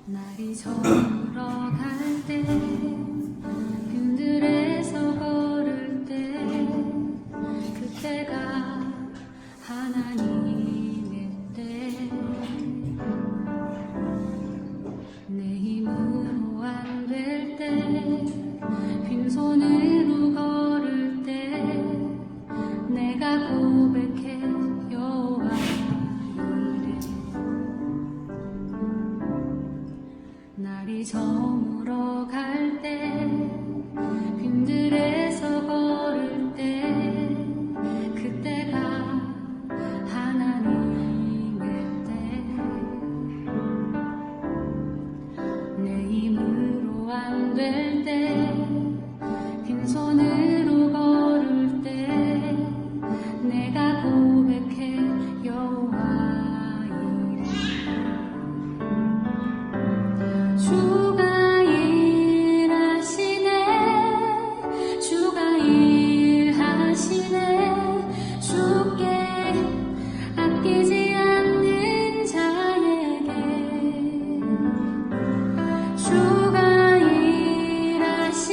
날이 저물어 갈 때 빈들에서 걸을 때 그때가 하나님의 때 내 힘으로 안 될 때 빈손으로 걸을 때 내가 고백해 여호와 이래 날이 저물어 갈 때 빈들에서 걸을 때 그때가 하나님의 때 내 힘으로 안 될 때 빈손으로 걸을 때 내가 고백해 여호와 이래 주가 일하시네 주가 일하시네 주께 아끼지 않는 자에게 주가 일하시네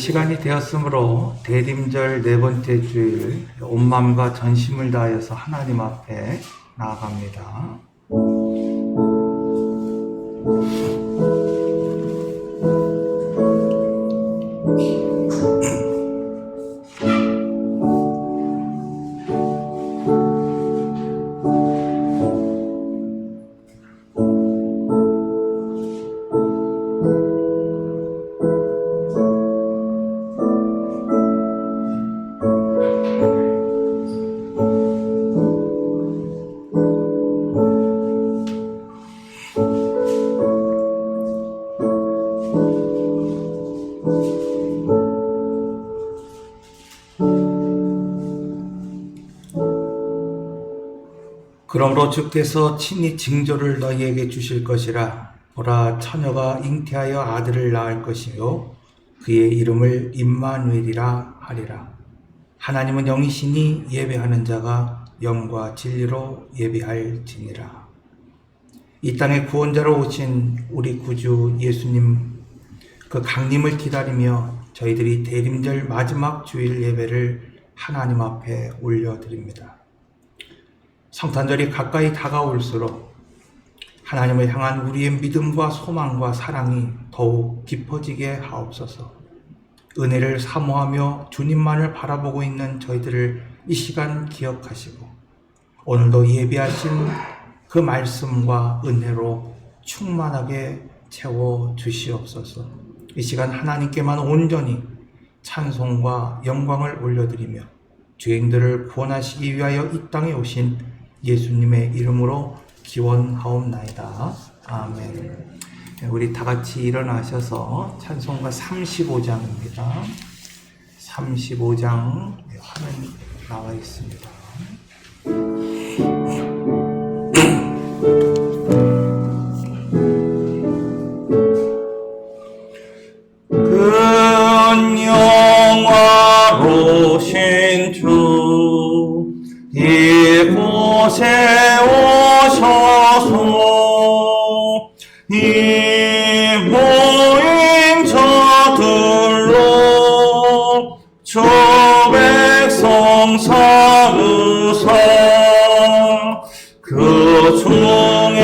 시간이 되었으므로 대림절 네 번째 주일 온 마음과 전심을 다하여서 하나님 앞에 나아갑니다. 그러므로 주께서 친히 징조를 너희에게 주실 것이라. 보라, 처녀가 잉태하여 아들을 낳을 것이요 그의 이름을 임마누엘이라 하리라. 하나님은 영이시니 예배하는 자가 영과 진리로 예배할지니라. 이 땅에 구원자로 오신 우리 구주 예수님, 그 강림을 기다리며 저희들이 대림절 마지막 주일 예배를 하나님 앞에 올려드립니다. 성탄절이 가까이 다가올수록 하나님을 향한 우리의 믿음과 소망과 사랑이 더욱 깊어지게 하옵소서. 은혜를 사모하며 주님만을 바라보고 있는 저희들을 이 시간 기억하시고 오늘도 예비하신 그 말씀과 은혜로 충만하게 채워주시옵소서. 이 시간 하나님께만 온전히 찬송과 영광을 올려드리며 죄인들을 구원하시기 위하여 이 땅에 오신 예수님의 이름으로 기원하옵나이다. 아멘. 우리 다 같이 일어나셔서 찬송가 35장입니다. 35장 화면 나와 있습니다. 큰 영화로신 주 이곳에 오셔서 이 모인 저들로 주 백성 삼으사 그 중에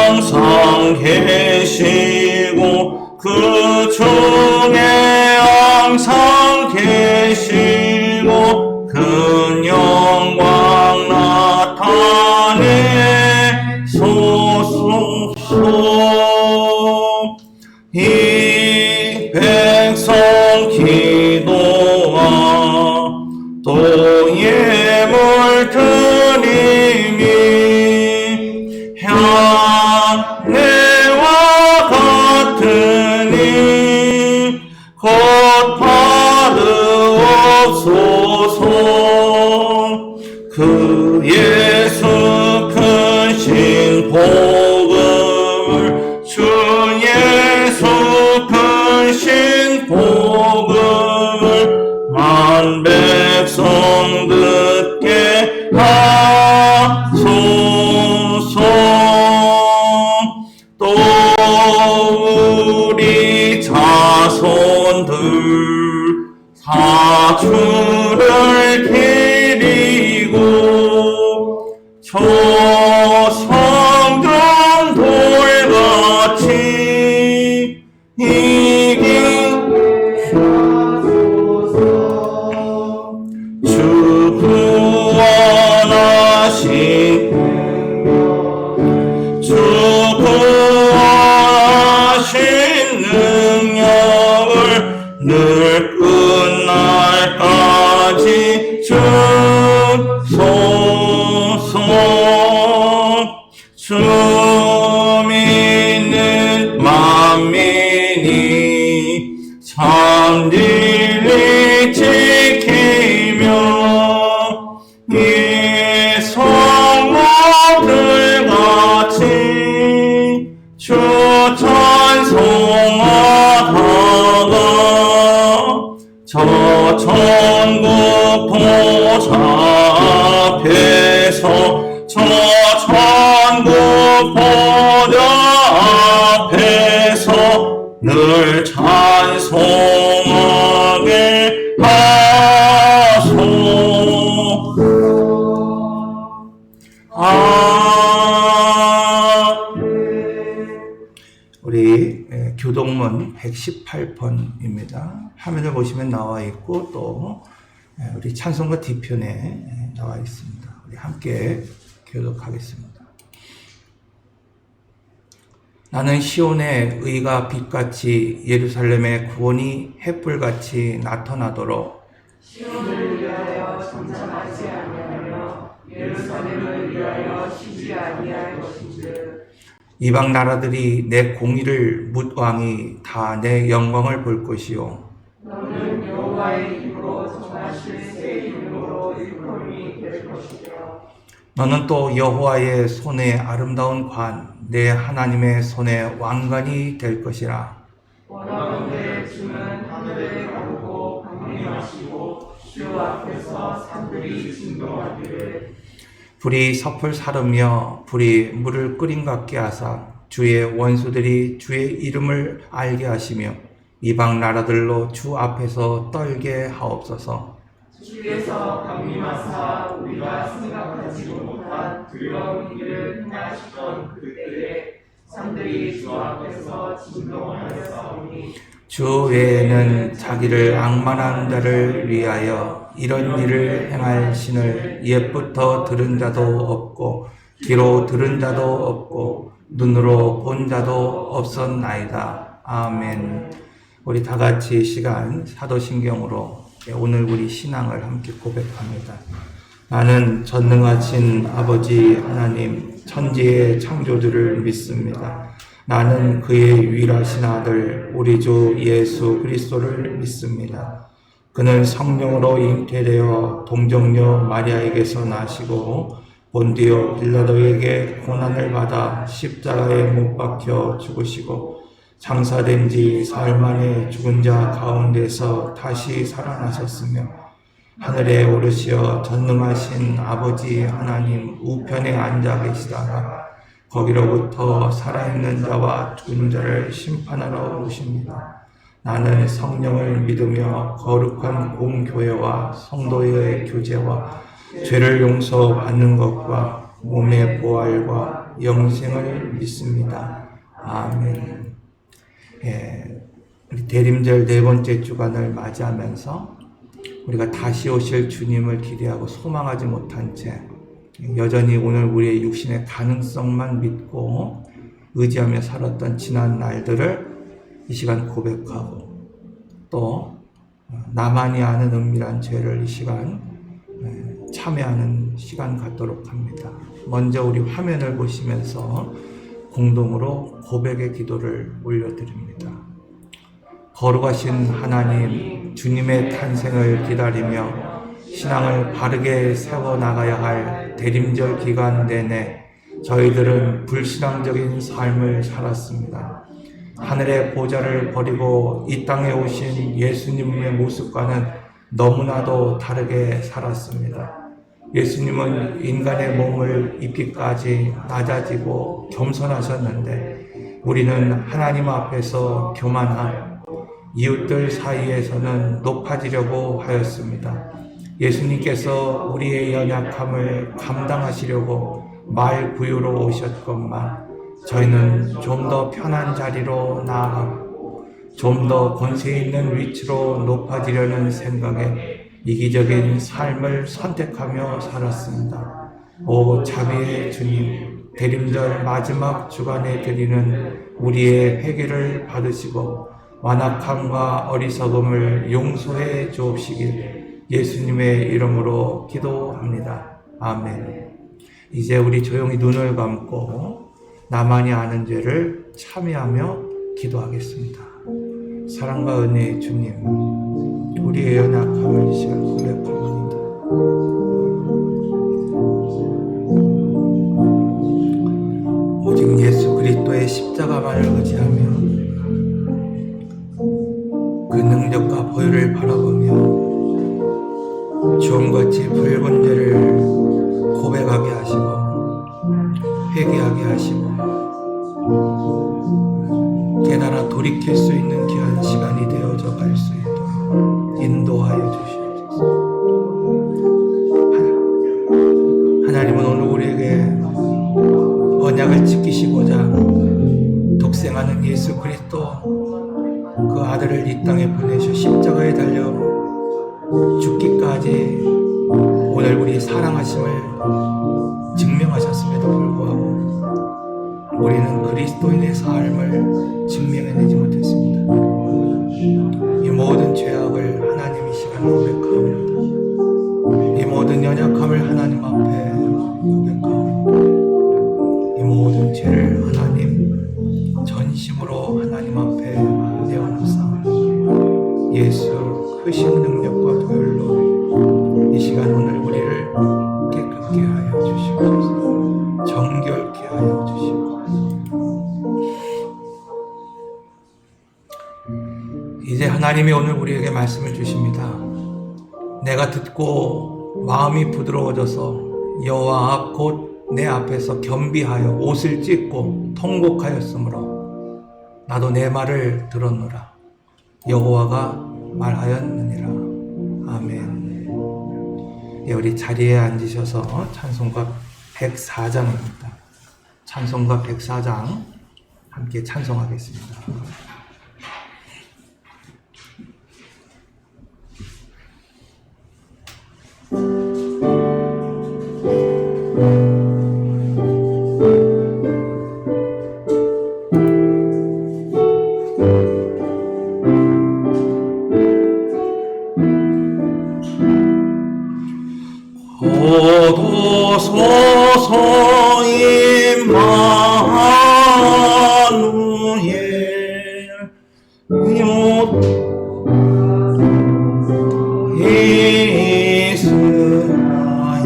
항상 계시고 그 중에 항상 계시고 그 영광 나타내 소서. 이 백성 기도와 또 예물 드림이 향내와 같으니 곧 받으옵소서. 그 예수 크신 복음을 주 예수 크신 복음을 만 백성 듣게 하소서. 또 우리 자손들 사주를 기리고 저 성전 돌같이 이기소서. 주 구원하신 능력을 늘 끝날까지 주소서. 주 믿는 만민이 참 진리 지키며 이 성모들 같이 주 찬송하다가 저 천국 보좌 앞에서 저 천국 보좌 앞에서 늘 찬송하리. 기록문 118번입니다. 화면을 보시면 나와 있고 또 우리 찬송가 뒤편에 나와 있습니다. 우리 함께 교독하겠습니다. 나는 시온의 의가 빛같이 예루살렘의 구원이 햇불같이 나타나도록 시온을 위하여 잠잠하지 아니하며 예루살렘을 위하여 쉬지 아니할 것인즉 이방 나라들이 내 공의를 묻왕이 다 내 영광을 볼 것이요 너는 여호와의 힘으로 정하실 새 이름으로 일컬음이 될 것이며 너는 또 여호와의 손에 아름다운 관, 내 하나님의 손에 왕관이 될 것이라. 원하건대 주는 하늘에 가보고 강림하시고 주 앞에서 산들이 진동하기를 불이 섭을 사르며 불이 물을 끓인 같게 하사 주의 원수들이 주의 이름을 알게 하시며 이방 나라들로 주 앞에서 떨게 하옵소서. 주께서 강림하사 우리가 생각하지도 못한 두려운 일을 행하시던 그때에 산들이 주 앞에서 진동하였사오니 주 외에는 자기를 악만한 자를 위하여 이런 일을 행할 신을 옛부터 들은 자도 없고 귀로 들은 자도 없고 눈으로 본 자도 없었나이다. 아멘. 우리 다 같이 시간 사도신경으로 오늘 우리 신앙을 함께 고백합니다. 나는 전능하신 아버지 하나님 천지의 창조주를 믿습니다. 나는 그의 유일하신 아들 우리 주 예수 그리스도를 믿습니다. 그는 성령으로 잉태되어 동정녀 마리아에게서 나시고 본디오 빌라도에게 고난을 받아 십자가에 못 박혀 죽으시고 장사된 지 사흘 만에 죽은 자 가운데서 다시 살아나셨으며 하늘에 오르시어 전능하신 아버지 하나님 우편에 앉아 계시다가 거기로부터 살아있는 자와 죽은 자를 심판하러 오십니다. 나는 성령을 믿으며 거룩한 공교회와 성도의 교제와 죄를 용서받는 것과 몸의 부활과 영생을 믿습니다. 아멘. 우리 대림절 네 번째 주간을 맞이하면서 우리가 다시 오실 주님을 기대하고 소망하지 못한 채 여전히 오늘 우리의 육신의 가능성만 믿고 의지하며 살았던 지난 날들을 이 시간 고백하고 또 나만이 아는 은밀한 죄를 이 시간 참여하는 시간 갖도록 합니다. 먼저 우리 화면을 보시면서 공동으로 고백의 기도를 올려드립니다. 거룩하신 하나님, 주님의 탄생을 기다리며 신앙을 바르게 세워나가야 할 대림절 기간 내내 저희들은 불신앙적인 삶을 살았습니다. 하늘의 보좌를 버리고 이 땅에 오신 예수님의 모습과는 너무나도 다르게 살았습니다. 예수님은 인간의 몸을 입기까지 낮아지고 겸손하셨는데 우리는 하나님 앞에서 교만함, 이웃들 사이에서는 높아지려고 하였습니다. 예수님께서 우리의 연약함을 감당하시려고 말 부유로 오셨건만 저희는 좀 더 편한 자리로 나아가고 좀 더 권세 있는 위치로 높아지려는 생각에 이기적인 삶을 선택하며 살았습니다. 오 자비의 주님, 대림절 마지막 주간에 드리는 우리의 회개를 받으시고 완악함과 어리석음을 용서해 주옵시길 예수님의 이름으로 기도합니다. 아멘. 이제 우리 조용히 눈을 감고 나만이 아는 죄를 참여하며 기도하겠습니다. 사랑과 은혜의 주님, 우리의 연약함을 이 시간 고백합니다. 오직 예수 그리스도의 십자가만을 의지하며 그 능력과 보혈을 바라보며 주홍같이 붉은 죄를 고백하게 하시고 회개하게 하시고 깨달아 돌이킬 수 있는 귀한 시간이 되어져 갈 수 있도록 인도하여 주시옵소서. 하나님은 오늘 우리에게 언약을 지키시고자 독생하는 예수 그리스도 그 아들을 이 땅에 보내셔 십자가에 달려 죽기까지 오늘 우리의 사랑하심을 증명하셨음에도 불구하고 우리는 그리스도인의 삶을 증명해내지 못했습니다. 이 모든 죄악을 하나님 이 시간 고백합니다. 이 모든 연약함을 하나님 앞에 고백합니다. 이 모든 죄를 하나님 전심으로 하나님 앞에 내어놓습니다. 예수 크신 능력과 보혈로 이 시간 오늘 우리를 깨끗게 하여 주시옵소서. 정결케 하여 주시옵소서. 이제 하나님이 오늘 우리에게 말씀을 주십니다. 내가 듣고 마음이 부드러워져서 여호와 앞 곧 내 앞에서 겸비하여 옷을 찢고 통곡하였으므로 나도 내 말을 들었노라. 여호와가 말하였느니라. 아멘. 예, 우리 자리에 앉으셔서 찬송가 104장입니다. 찬송가 104장 함께 찬송하겠습니다. 고도소서 임마누엘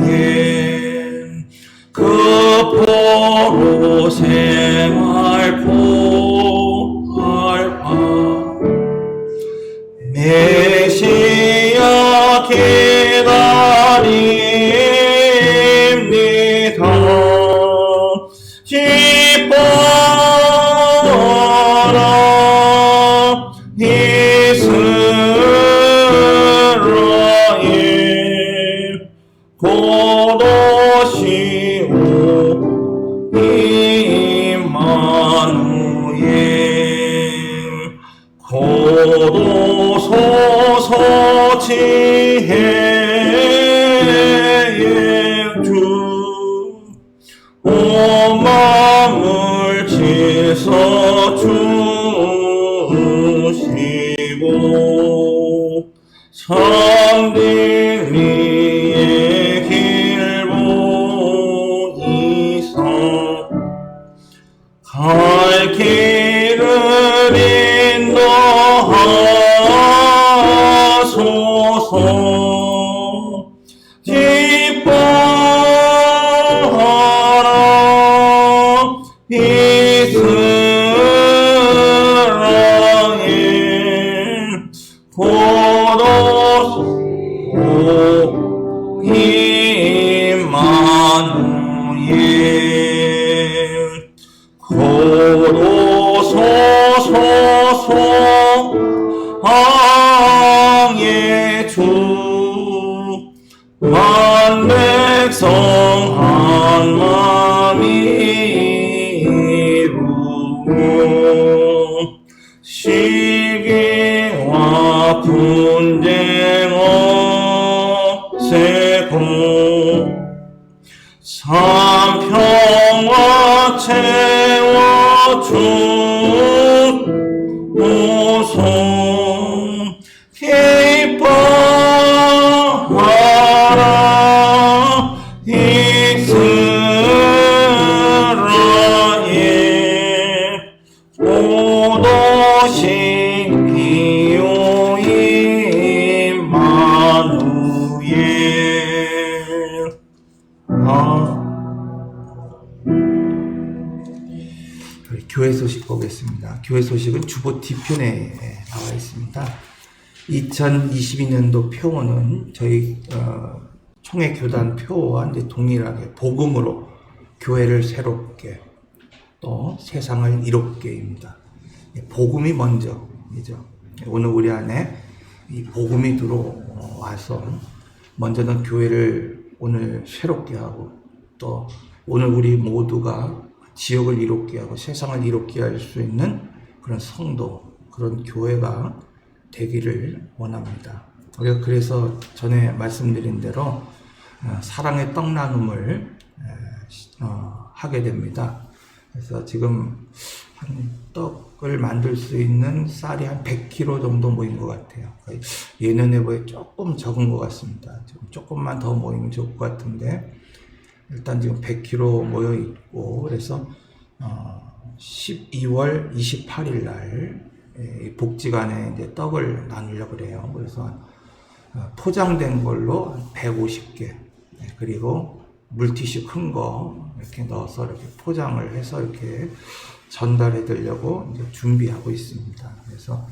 이스라엘 그 포로 생활 포알파 메시아 기다립니다. 기뻐라 이스라엘 고도시오 임마누엘 고도소서 지혜의 주 온 마음을 찢어 주시고 참진리의 길 보이사 갈 길을 인도하소서. 기뻐하라 이스라엘 고도소 임마누엘 고도소서 왕의 주 만백성 한 마음이 이루고 시기와 분쟁 없애고 삼평화 채워주소서. 기뻐하라 이스라엘 고도시기요 임마누엘. 교회 소식 보겠습니다. 교회 소식은 주보 뒤편에 나와 있습니다. 2022년도 표어는 저희 총회 교단 표어와 이제 동일하게 복음으로 교회를 새롭게 또 세상을 이롭게입니다. 복음이 먼저이죠. 오늘 우리 안에 이 복음이 들어와서 먼저는 교회를 오늘 새롭게 하고 또 오늘 우리 모두가 지역을 이롭게 하고 세상을 이롭게 할 수 있는 그런 성도, 그런 교회가 되기를 원합니다. 우리가 그래서 전에 말씀드린 대로 사랑의 떡 나눔을 하게 됩니다. 그래서 지금 한 떡을 만들 수 있는 쌀이 한 100kg 정도 모인 것 같아요. 예년에 조금 적은 것 같습니다. 지금 조금만 더 모이면 좋을 것 같은데 일단 지금 100kg 모여 있고, 그래서 12월 28일 날 복지관에 이제 떡을 나누려고 그래요. 그래서 포장된 걸로 150개, 그리고 물티슈 큰 거 이렇게 넣어서 이렇게 포장을 해서 이렇게 전달해 드리려고 이제 준비하고 있습니다. 그래서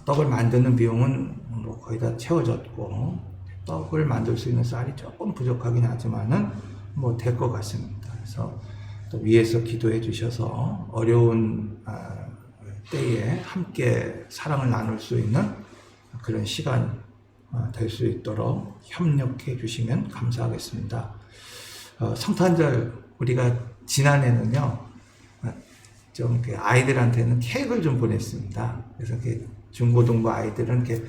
떡을 만드는 비용은 뭐 거의 다 채워졌고, 떡을 만들 수 있는 쌀이 조금 부족하긴 하지만은 뭐 될 것 같습니다. 그래서 또 위에서 기도해 주셔서 어려운 때에 함께 사랑을 나눌 수 있는 그런 시간 될 수 있도록 협력해 주시면 감사하겠습니다. 성탄절 우리가 지난해는요 좀 아이들한테는 케이크를 좀 보냈습니다. 그래서 중고등부 아이들은 이렇게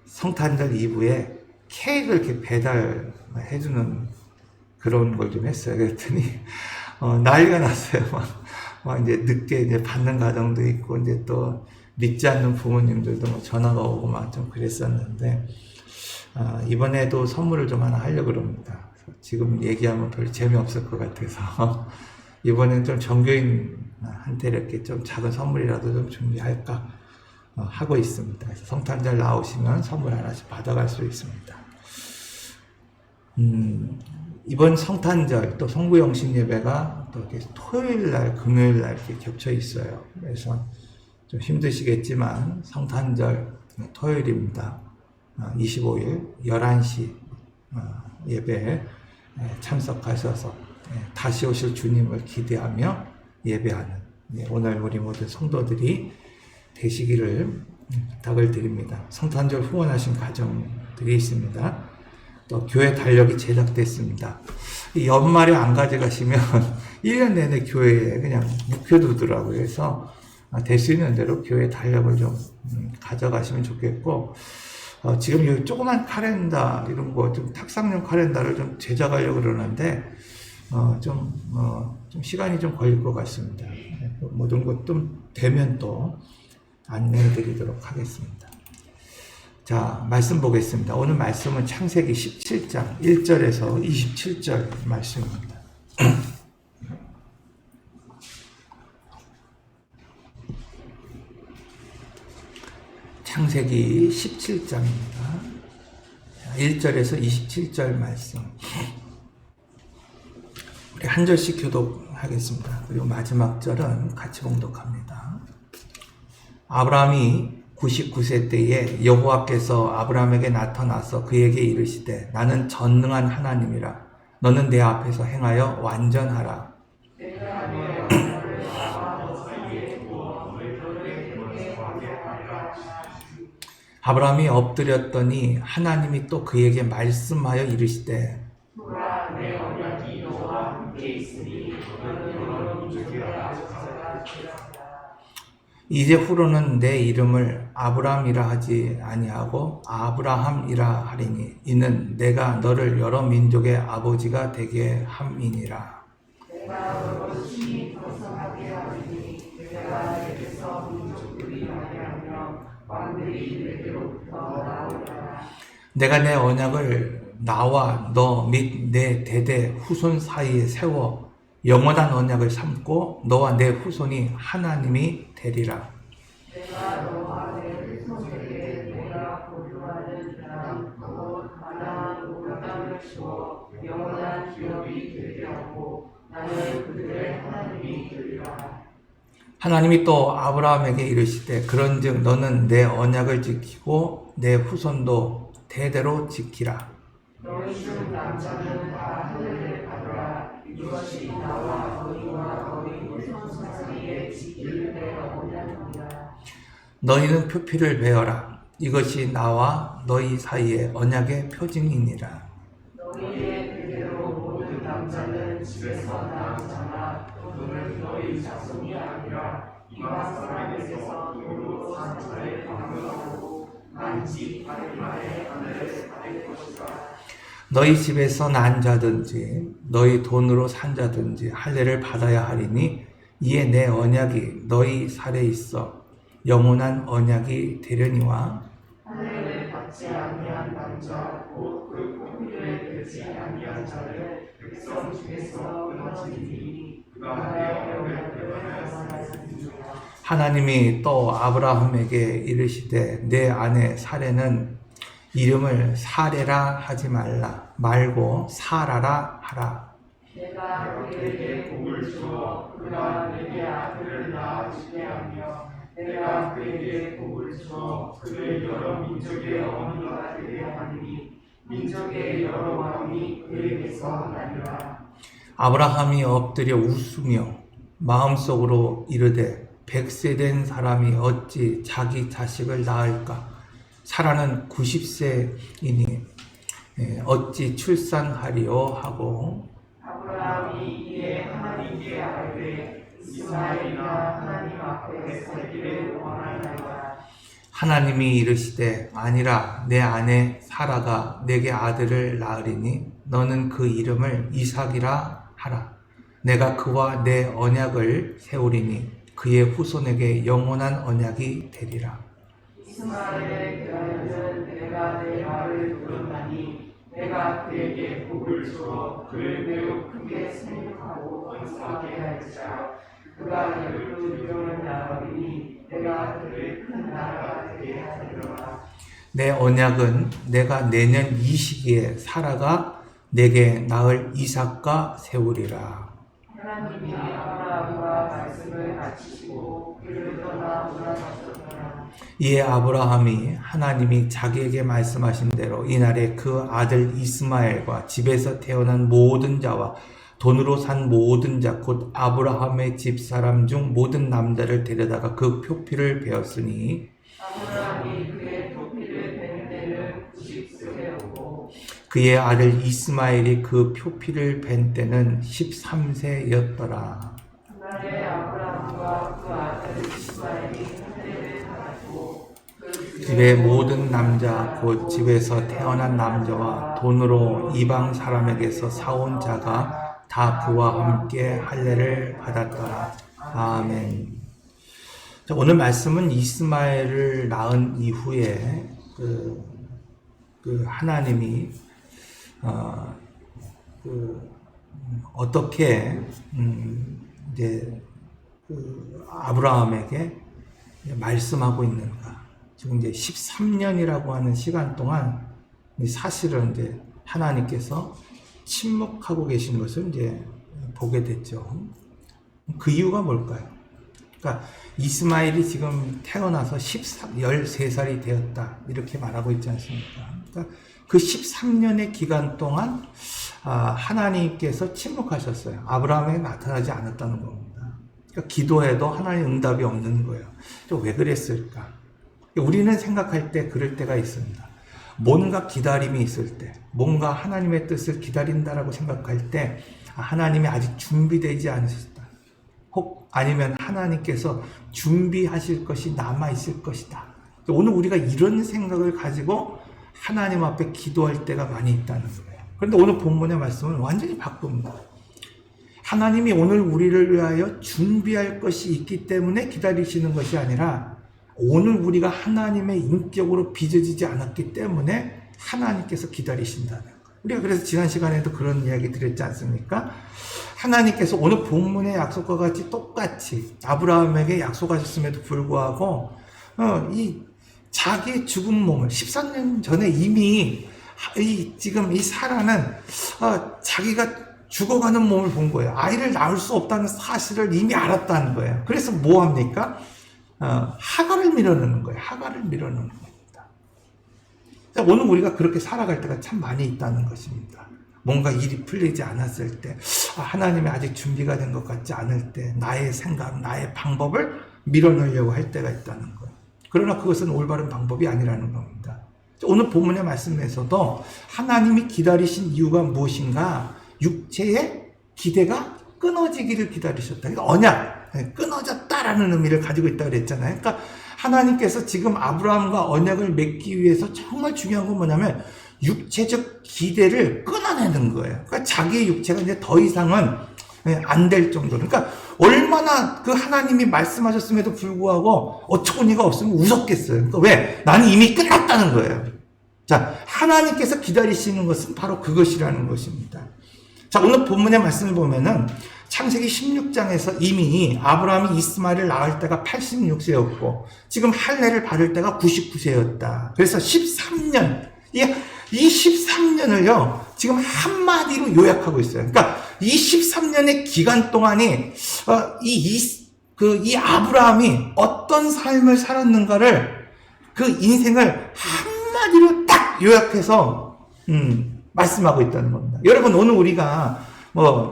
성탄절 이브에 케이크를 이렇게 배달해주는 그런 걸 좀 했어요. 그랬더니 난리가 났어요. 막 이제 늦게 이제 받는 가정도 있고, 이제 또 믿지 않는 부모님들도 뭐 전화가 오고 막 좀 그랬었는데, 이번에도 선물을 좀 하나 하려고 그럽니다. 지금 얘기하면 별로 재미없을 것 같아서 이번엔 좀 전교인한테 이렇게 좀 작은 선물이라도 좀 준비할까 하고 있습니다. 그래서 성탄절 나오시면 선물 하나씩 받아갈 수 있습니다. 이번 성탄절 또 성구영신 예배가 또 이렇게 토요일 날, 금요일 날 이렇게 겹쳐 있어요. 그래서 좀 힘드시겠지만 성탄절 토요일입니다. 25일 11시 예배에 참석하셔서 다시 오실 주님을 기대하며 예배하는 오늘 우리 모든 성도들이 되시기를 부탁을 드립니다. 성탄절 후원하신 가정들이 있습니다. 또 교회 달력이 제작됐습니다. 연말에 안 가져가시면 1년 내내 교회에 그냥 묵혀두더라고요. 그래서 될 수 있는 대로 교회 달력을 좀 가져가시면 좋겠고, 지금 여기 조그만 카렌다 이런 거 좀 탁상용 카렌다를 좀 제작하려고 그러는데 좀 시간이 좀 걸릴 것 같습니다. 모든 것 좀 되면 또 안내해 드리도록 하겠습니다. 자, 말씀 보겠습니다. 오늘 말씀은 창세기 17장 1절에서 27절 말씀입니다. 창세기 17장입니다. 1절에서 27절 말씀. 우리 한 절씩 교독하겠습니다. 그리고 마지막 절은 같이 봉독합니다. 아브라함이 99세 때에 여호와께서 아브라함에게 나타나서 그에게 이르시되 나는 전능한 하나님이라. 너는 내 앞에서 행하여 완전하라. 아브라함이 엎드렸더니 하나님이 또 그에게 말씀하여 이르시되 내 언약이 너와 함께 있으니 너는 주께라. 이제 후로는 내 이름을 아브라함이라 하지 아니하고 아브라함이라 하리니 이는 내가 너를 여러 민족의 아버지가 되게 함이니라. 내가 너를 친히 거성하게 하리니 내가 내게서 민족들이 나뉘며 왕들이 내게로부터 나오리라. 내가 내 언약을 나와 너 및 내 대대 후손 사이에 세워 영원한 언약을 삼고 너와 내 후손이 하나님이 되리라. 내가 너와 내 후손에게 내가 보류하는 땅 곧 가나안 온 땅을 주어 영원한 기업이 되게 하고 나는 그들의 하나님이 되리라. 하나님이 또 아브라함에게 이르시되 그런즉 너는 내 언약을 지키고 내 후손도 대대로 지키라. 너희 중 남자는 다 하늘을 가더라. 이것이 나와 너희와 너희 후손 사이에 지킬 내 언약이라. 너희는 표피를 베어라. 이것이 나와 너희 사이의 언약의 표징이니라. 너희의 대대로 모든 남자는 집에서 낳은 자나 또는 너희 자손이 아니라 이방 사람에게서 돈으로 산 자를 방문하고 난집 바리마의 하늘을 받을 것이다. 너희 집에서 난 자든지 너희 돈으로 산 자든지 할례를 받아야 하리니 이에 내 언약이 너희 살에 있어 영원한 언약이 되려니와 할례를 받지 아니한 남자 곧 그 표피를 들지 아니한 자를 백성 중에서 끊어지니 그가 내 언약을 행하였으니라. 하나님이 또 아브라함에게 이르시되 내 아내 사레는 이름을 사레라 하지 말고 사라라 하라. 내가 그에게 복을 주어 그가 내게 아들을 낳아주게 하며 내가 그에게 복을 주어 그를 여러 민족의 어머니가 되게 하니 민족의 여러 왕이 그에게서 나리라. 아브라함이 엎드려 웃으며 마음속으로 이르되 100세 된 사람이 어찌 자기 자식을 낳을까? 사라는 90세이니 어찌 출산하리요 하고 아브라함이 이에 하나님께 아뢰되 이스마엘이나 하나님 앞에 살기를 원하나이다. 하나님이 이르시되 아니라 내 아내 사라가 내게 아들을 낳으리니 너는 그 이름을 이삭이라 하라. 내가 그와 내 언약을 세우리니 그의 후손에게 영원한 언약이 되리라. 이스마엘의 그아들은 내가 내 말을 들었나니 내가 그에게 복을 주어 그를 매우 크게 생육하고 번성하게 할지라. 그가 12명을 낳으리니 내가 그를 큰 나라가 되게 하리라. 내 언약은 내가 내년 이 시기에 사라가 내게 낳을 이삭과 세우리라. 하나님이 아브라함과 말씀을 마치시고 그를 떠나 돌아가셨더라. 이에 아브라함이 하나님이 자기에게 말씀하신 대로 이날에 그 아들 이스마엘과 집에서 태어난 모든 자와 돈으로 산 모든 자 곧 아브라함의 집사람 중 모든 남자를 데려다가 그 표피를 베었으니 아브라함이 그의 표피를 벤 때는 90세였고 그의 아들 이스마엘이 그 표피를 벤 때는 13세였더라. 그날에 아브라함과 그 아들 이스마엘이 할례를 받았고 그 집의 모든 남자 곧 집에서 태어난 남자와 돈으로 이방 사람에게서 사온 자가 다 그와 함께 할례를 받았더라. 아멘. 자, 오늘 말씀은 이스마엘을 낳은 이후에 하나님이 어떻게 이제 아브라함에게 말씀하고 있는가. 지금 이제 13년이라고 하는 시간 동안 사실은 이제 하나님께서 침묵하고 계신 것을 이제 보게 됐죠. 그 이유가 뭘까요? 그러니까 이스마엘이 지금 태어나서 13살이 되었다 이렇게 말하고 있지 않습니까? 그러니까 그 13년의 기간 동안 하나님께서 침묵하셨어요. 아브라함에게 나타나지 않았다는 겁니다. 그러니까 기도해도 하나님 응답이 없는 거예요. 왜 그랬을까? 우리는 생각할 때 그럴 때가 있습니다. 뭔가 기다림이 있을 때, 뭔가 하나님의 뜻을 기다린다라고 생각할 때 하나님이 아직 준비되지 않으셨다. 혹 아니면 하나님께서 준비하실 것이 남아있을 것이다. 오늘 우리가 이런 생각을 가지고 하나님 앞에 기도할 때가 많이 있다는 거예요. 그런데 오늘 본문의 말씀은 완전히 바꿉니다. 하나님이 오늘 우리를 위하여 준비할 것이 있기 때문에 기다리시는 것이 아니라 오늘 우리가 하나님의 인격으로 빚어지지 않았기 때문에 하나님께서 기다리신다는 거예요. 우리가 그래서 지난 시간에도 그런 이야기 드렸지 않습니까? 하나님께서 오늘 본문의 약속과 같이 똑같이 아브라함에게 약속하셨음에도 불구하고 이 자기의 죽은 몸을 13년 전에 이미 지금 이 사라는 자기가 죽어가는 몸을 본 거예요. 아이를 낳을 수 없다는 사실을 이미 알았다는 거예요. 그래서 뭐 합니까? 하갈을 밀어넣는 거예요. 하갈을 밀어넣는 겁니다. 오늘 우리가 그렇게 살아갈 때가 참 많이 있다는 것입니다. 뭔가 일이 풀리지 않았을 때, 하나님이 아직 준비가 된 것 같지 않을 때, 나의 생각, 나의 방법을 밀어넣으려고 할 때가 있다는 거예요. 그러나 그것은 올바른 방법이 아니라는 겁니다. 오늘 본문의 말씀에서도 하나님이 기다리신 이유가 무엇인가? 육체의 기대가 끊어지기를 기다리셨다. 그러니까 언약. 끊어졌다라는 의미를 가지고 있다고 그랬잖아요. 그러니까 하나님께서 지금 아브라함과 언약을 맺기 위해서 정말 중요한 건 뭐냐면 육체적 기대를 끊어내는 거예요. 그러니까 자기의 육체가 이제 더 이상은 안 될 정도로. 그러니까 얼마나 그 하나님이 말씀하셨음에도 불구하고 어처구니가 없으면 웃었겠어요. 그러니까 왜? 나는 이미 끝났다는 거예요. 자, 하나님께서 기다리시는 것은 바로 그것이라는 것입니다. 자, 오늘 본문의 말씀을 보면은 창세기 16장에서 이미 아브라함이 이스마엘을 낳을 때가 86세였고 지금 할례를 받을 때가 99세였다. 그래서 13년, 이 13년을요, 지금 한마디로 요약하고 있어요. 그러니까 이 13년의 기간 동안이 이 아브라함이 어떤 삶을 살았는가를 그 인생을 한마디로 딱 요약해서 말씀하고 있다는 겁니다. 여러분, 오늘 우리가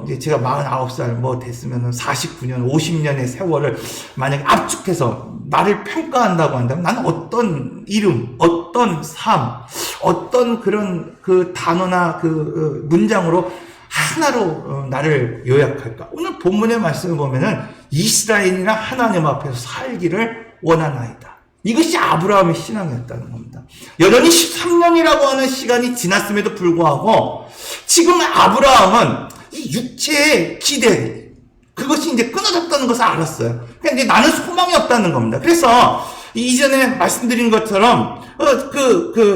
이제 제가 49살 됐으면 49년, 50년의 세월을 만약에 압축해서 나를 평가한다고 한다면 나는 어떤 이름, 어떤 삶, 어떤 그런 그 단어나 그 문장으로 하나로 나를 요약할까? 오늘 본문의 말씀을 보면은 이스라엘이나 하나님 앞에서 살기를 원하나이다. 이것이 아브라함의 신앙이었다는 겁니다. 여전히 13년이라고 하는 시간이 지났음에도 불구하고 지금 아브라함은 이 육체의 기대, 그것이 이제 끊어졌다는 것을 알았어요. 그러니까 이제 나는 소망이 없다는 겁니다. 그래서 이전에 말씀드린 것처럼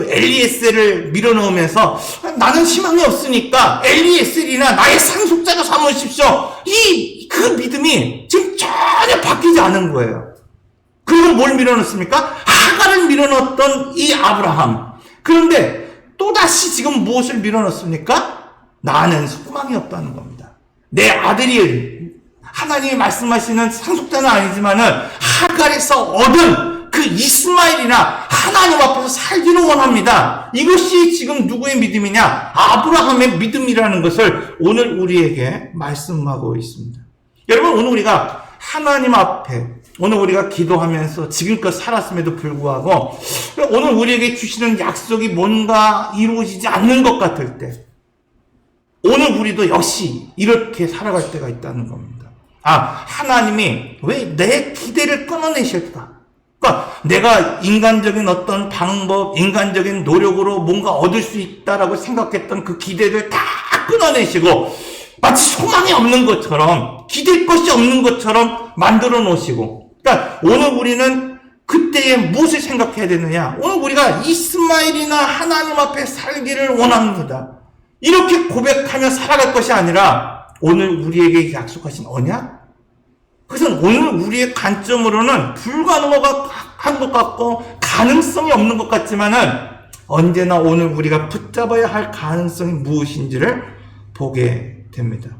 엘리에셀을 밀어넣으면서 나는 희망이 없으니까 엘리에셀이나 나의 상속자가 삼으십시오. 그 믿음이 지금 전혀 바뀌지 않은 거예요. 그리고 뭘 밀어넣습니까? 하갈을 밀어넣었던 이 아브라함. 그런데 또다시 지금 무엇을 밀어넣습니까? 나는 소망이 없다는 겁니다. 내 아들이 하나님이 말씀하시는 상속자는 아니지만은 하갈에서 얻은 그 이스마엘이나 하나님 앞에서 살기를 원합니다. 이것이 지금 누구의 믿음이냐? 아브라함의 믿음이라는 것을 오늘 우리에게 말씀하고 있습니다. 여러분, 오늘 우리가 하나님 앞에 오늘 우리가 기도하면서 지금껏 살았음에도 불구하고 오늘 우리에게 주시는 약속이 뭔가 이루어지지 않는 것 같을 때 오늘 우리도 역시 이렇게 살아갈 때가 있다는 겁니다. 하나님이 왜 내 기대를 끊어내실까? 그러니까 내가 인간적인 어떤 방법, 인간적인 노력으로 뭔가 얻을 수 있다라고 생각했던 그 기대를 다 끊어내시고 마치 소망이 없는 것처럼, 기댈 것이 없는 것처럼 만들어 놓으시고, 그러니까 오늘 우리는 그때에 무엇을 생각해야 되느냐? 오늘 우리가 이스마엘이나 하나님 앞에 살기를 원합니다. 이렇게 고백하며 살아갈 것이 아니라 오늘 우리에게 약속하신 언약? 그것은 오늘 우리의 관점으로는 불가능한 것 같고 가능성이 없는 것 같지만은 언제나 오늘 우리가 붙잡아야 할 가능성이 무엇인지를 보게 됩니다.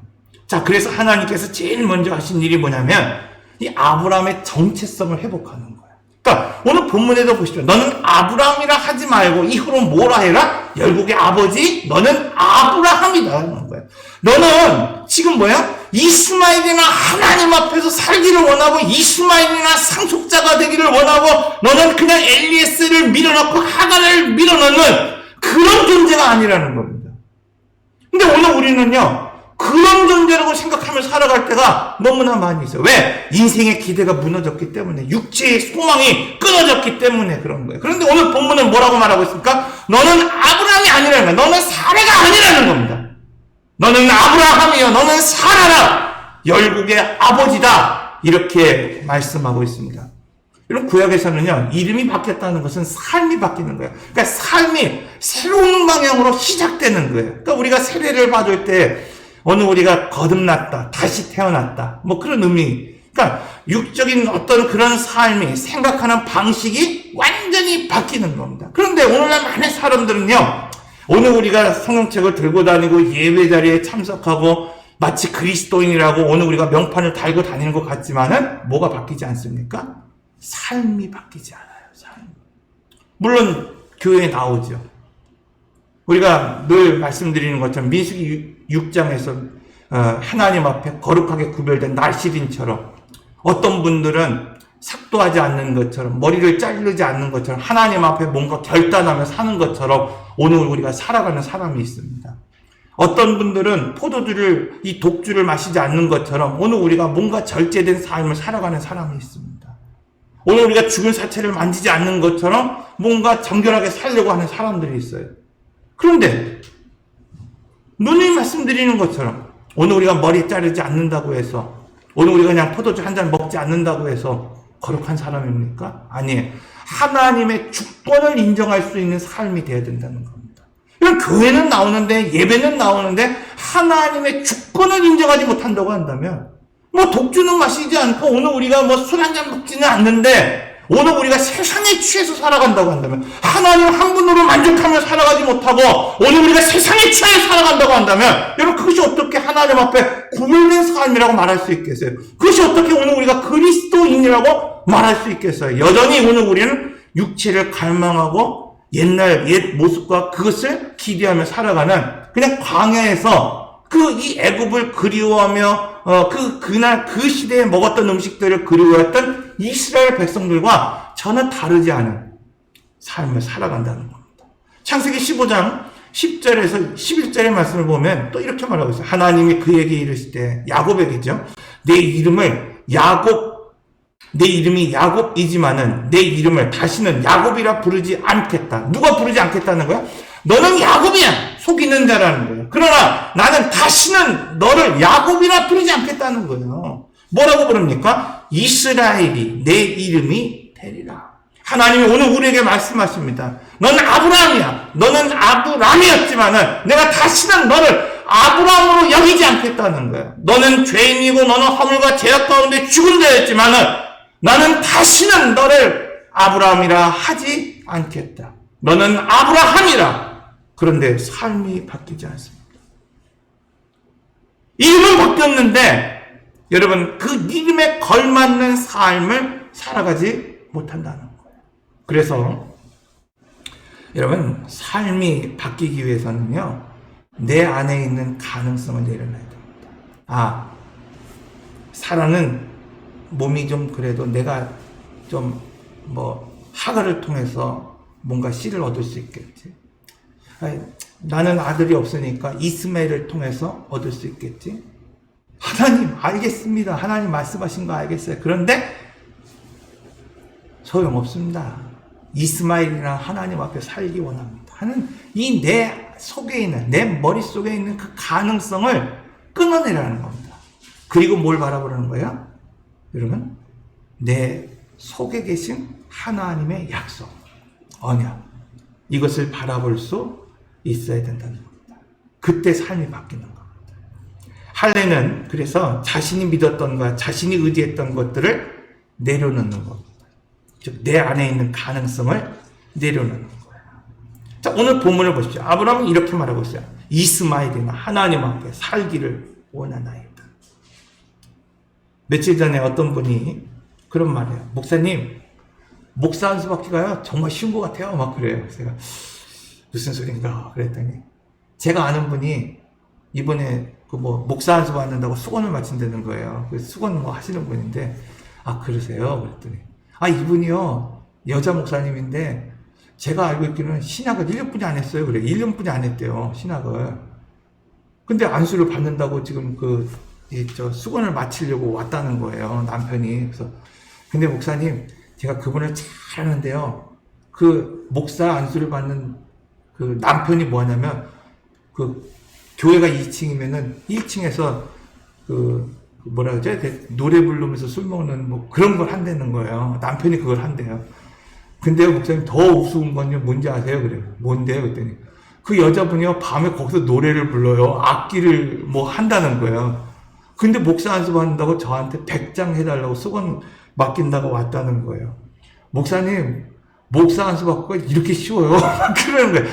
자, 그래서 하나님께서 제일 먼저 하신 일이 뭐냐면 이 아브라함의 정체성을 회복하는 거예요. 그러니까 오늘 본문에도 보시죠. 너는 아브라함이라 하지 말고 이후로 뭐라 해라? 열국의 아버지, 너는 아브라함이다 하는 거예요. 너는 지금 이스마엘이나 하나님 앞에서 살기를 원하고 이스마엘이나 상속자가 되기를 원하고 너는 그냥 엘리에셀을 밀어넣고 하갈을 밀어넣는 그런 존재가 아니라는 겁니다. 근데 오늘 우리는요, 그런 존재라고 생각하며 살아갈 때가 너무나 많이 있어요. 왜? 인생의 기대가 무너졌기 때문에, 육체의 소망이 끊어졌기 때문에 그런 거예요. 그런데 오늘 본문은 뭐라고 말하고 있습니까? 너는 아브라함이 아니라는 거예요. 너는 사례가 아니라는 겁니다. 너는 아브라함이요, 너는 사라라, 열국의 아버지다, 이렇게 말씀하고 있습니다. 이런 구약에서는요, 이름이 바뀌었다는 것은 삶이 바뀌는 거예요. 그러니까 삶이 새로운 방향으로 시작되는 거예요. 그러니까 우리가 세례를 받을 때 어느 우리가 거듭났다, 다시 태어났다, 그런 의미. 그러니까 육적인 어떤 그런 삶이, 생각하는 방식이 완전히 바뀌는 겁니다. 그런데 오늘날 많은 사람들은요, 오늘 우리가 성경책을 들고 다니고 예배 자리에 참석하고 마치 그리스도인이라고 오늘 우리가 명판을 달고 다니는 것 같지만은 뭐가 바뀌지 않습니까? 삶이 바뀌지 않아요. 삶. 물론 교회에 나오죠. 우리가 늘 말씀드리는 것처럼 민수기 6장에서 하나님 앞에 거룩하게 구별된 날씨린처럼 어떤 분들은 삭도하지 않는 것처럼, 머리를 자르지 않는 것처럼, 하나님 앞에 뭔가 결단하며 사는 것처럼 오늘 우리가 살아가는 사람이 있습니다. 어떤 분들은 포도주를, 이 독주를 마시지 않는 것처럼 오늘 우리가 뭔가 절제된 삶을 살아가는 사람이 있습니다. 오늘 우리가 죽은 사체를 만지지 않는 것처럼 뭔가 정결하게 살려고 하는 사람들이 있어요. 그런데 누누이 말씀드리는 것처럼 오늘 우리가 머리 자르지 않는다고 해서, 오늘 우리가 그냥 포도주 한 잔 먹지 않는다고 해서 거룩한 사람입니까? 아니에요. 하나님의 주권을 인정할 수 있는 삶이 되어야 된다는 겁니다. 이런 교회는 나오는데, 예배는 나오는데 하나님의 주권을 인정하지 못한다고 한다면, 뭐 독주는 마시지 않고 오늘 우리가 뭐 술 한 잔 먹지는 않는데 오늘 우리가 세상에 취해서 살아간다고 한다면, 하나님 한 분으로 만족하며 살아가지 못하고 오늘 우리가 세상에 취해 살아간다고 한다면, 여러분 그것이 어떻게 하나님 앞에 구별된 삶이라고 말할 수 있겠어요? 그것이 어떻게 오늘 우리가 그리스도인이라고 말할 수 있겠어요? 여전히 오늘 우리는 육체를 갈망하고 옛날 옛 모습과 그것을 기대하며 살아가는, 그냥 광야에서 이 애굽을 그리워하며 그날 그 시대에 먹었던 음식들을 그리워했던 이스라엘 백성들과 전혀 다르지 않은 삶을 살아간다는 겁니다. 창세기 15장 10절에서 11절의 말씀을 보면 또 이렇게 말하고 있어요. 하나님이 그에게 이르시되, 야곱에게죠. 내 이름이 야곱이지만은 내 이름을 다시는 야곱이라 부르지 않겠다. 누가 부르지 않겠다는 거야? 너는 야곱이야. 속이는 자라는 거예요. 그러나 나는 다시는 너를 야곱이라 부르지 않겠다는 거예요. 뭐라고 부릅니까? 이스라엘이 내 이름이 되리라. 하나님이 오늘 우리에게 말씀하십니다. 너는 아브라함이야. 너는 아브람이었지만은 내가 다시는 너를 아브라함으로 여기지 않겠다는 거예요. 너는 죄인이고 너는 허물과 죄악 가운데 죽은 자였지만은 나는 다시는 너를 아브라함이라 하지 않겠다. 너는 아브라함이라. 그런데 삶이 바뀌지 않습니다. 이름은 바뀌었는데 여러분 그 이름에 걸맞는 삶을 살아가지 못한다는 거예요. 그래서 여러분 삶이 바뀌기 위해서는요, 내 안에 있는 가능성을 내려놔야 됩니다. 살아는 몸이 좀 그래도 내가 좀 학을 통해서 뭔가 씨를 얻을 수 있겠지. 나는 아들이 없으니까 이스마엘을 통해서 얻을 수 있겠지. 하나님 알겠습니다. 하나님 말씀하신 거 알겠어요. 그런데 소용없습니다. 이스마엘이나 하나님 앞에 살기 원합니다. 하는 이 내 속에 있는, 내 머릿속에 있는 그 가능성을 끊어내라는 겁니다. 그리고 뭘 바라보라는 거예요? 여러분, 내 속에 계신 하나님의 약속, 언약, 이것을 바라볼 수 있어야 된다는 겁니다. 그때 삶이 바뀌는 겁니다. 할례는 그래서 자신이 믿었던 것, 자신이 의지했던 것들을 내려놓는 겁니다. 즉 내 안에 있는 가능성을 내려놓는 거예요. 자, 오늘 본문을 보십시오. 아브라함은 이렇게 말하고 있어요. 이스마엘이나 하나님 앞에 살기를 원하나이다. 며칠 전에 어떤 분이 그런 말이에요. 목사님, 목사 한 수 받기가요 정말 쉬운 것 같아요. 막 그래요. 제가 무슨 소린가 그랬더니, 제가 아는 분이 이번에 목사 한 수 받는다고 수건을 마친다는 거예요. 그래서 수건 하시는 분인데, 그러세요? 그랬더니, 이분이요 여자 목사님인데 제가 알고 있기로는 신학을 1년뿐이 안 했어요. 그래, 1년뿐이 안 했대요, 신학을. 근데 안수를 받는다고 지금 수건을 마치려고 왔다는 거예요, 남편이. 그래서 근데 목사님, 제가 그분을 잘 아는데요, 그 목사 안수를 받는 그 남편이 뭐 하냐면, 교회가 2층이면은 1층에서 뭐라 그러죠? 노래 부르면서 술 먹는 그런 걸 한다는 거예요. 남편이 그걸 한대요. 근데요, 목사님, 더 우스운 건요, 뭔지 아세요? 그래요. 뭔데요? 그랬더니, 그 여자분이요, 밤에 거기서 노래를 불러요. 악기를 한다는 거예요. 근데 목사 안수 받는다고 저한테 100장 해달라고 수건 맡긴다고 왔다는 거예요. 목사님, 목사 안수 받고가 이렇게 쉬워요? 그러는 거예요.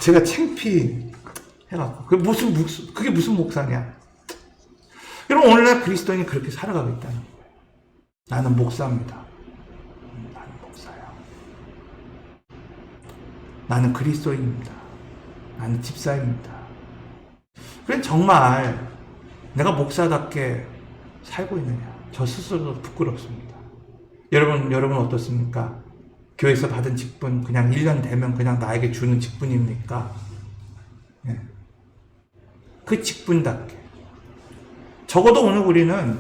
제가 창피해갖고. 그게 무슨 목사냐? 여러분, 오늘날 그리스도인이 그렇게 살아가고 있다는 거예요. 나는 목사입니다. 나는 목사야. 나는 그리스도인입니다. 나는 집사입니다. 그래, 정말 내가 목사답게 살고 있느냐? 저 스스로도 부끄럽습니다. 여러분 어떻습니까? 교회에서 받은 직분 그냥 1년 되면 그냥 나에게 주는 직분입니까? 예. 그 직분답게. 적어도 오늘 우리는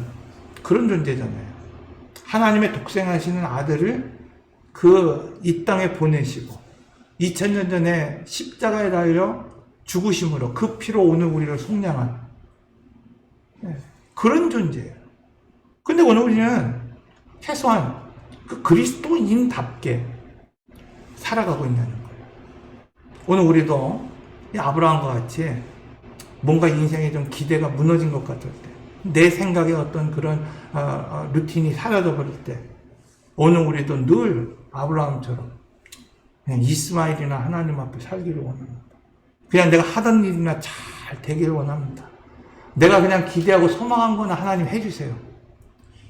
그런 존재잖아요. 하나님의 독생하시는 아들을 이 땅에 보내시고 2000년 전에 십자가에 달려 죽으심으로 그 피로 오늘 우리를 속량한 그런 존재예요. 근데 오늘 우리는 최소한 그 그리스도인답게 살아가고 있는 거예요. 오늘 우리도 이 아브라함과 같이 뭔가 인생에 좀 기대가 무너진 것 같을 때, 내 생각에 어떤 그런 루틴이 사라져 버릴 때, 오늘 우리도 늘 아브라함처럼 그냥 이스마엘이나 하나님 앞에 살기를 원합니다. 그냥 내가 하던 일이나 잘 되기를 원합니다. 내가 그냥 기대하고 소망한 거나 하나님 해주세요.